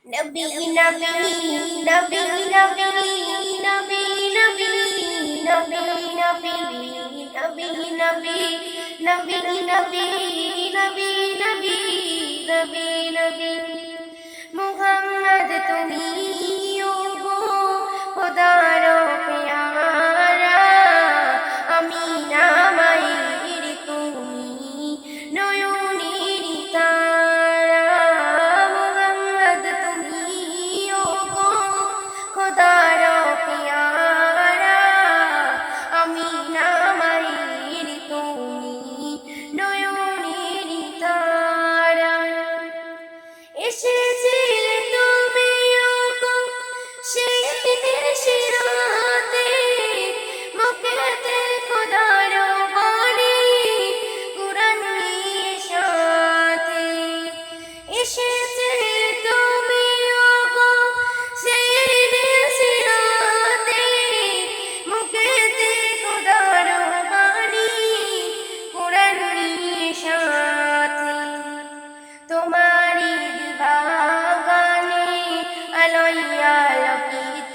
নবী নবী নবী নবী নবী নবী নবী নবী নবী নবী নবী নবী নবী নবী নবী নবী মুহাম্মদ তুমি ওগো খোদার প্যারা আমিনা মায়ের তুমি নয়নের তারা মুহাম্মদ তুমি ওগো খোদার প্যারা আমিনা মায়ের তুমি নয়নের তারা এসেছিলে তুমি ওগো সেই দিনের শিরাতে মুখেতে খোদার বাণী কুরআন নিয়ে সাথে এসেছিলে তুমি ওগো সেই দিনের শিরাতে মুখেতে খোদার বাণী কুরআন নিয়ে সাথে তোমারি বাগানে আলোয়া আলোকিত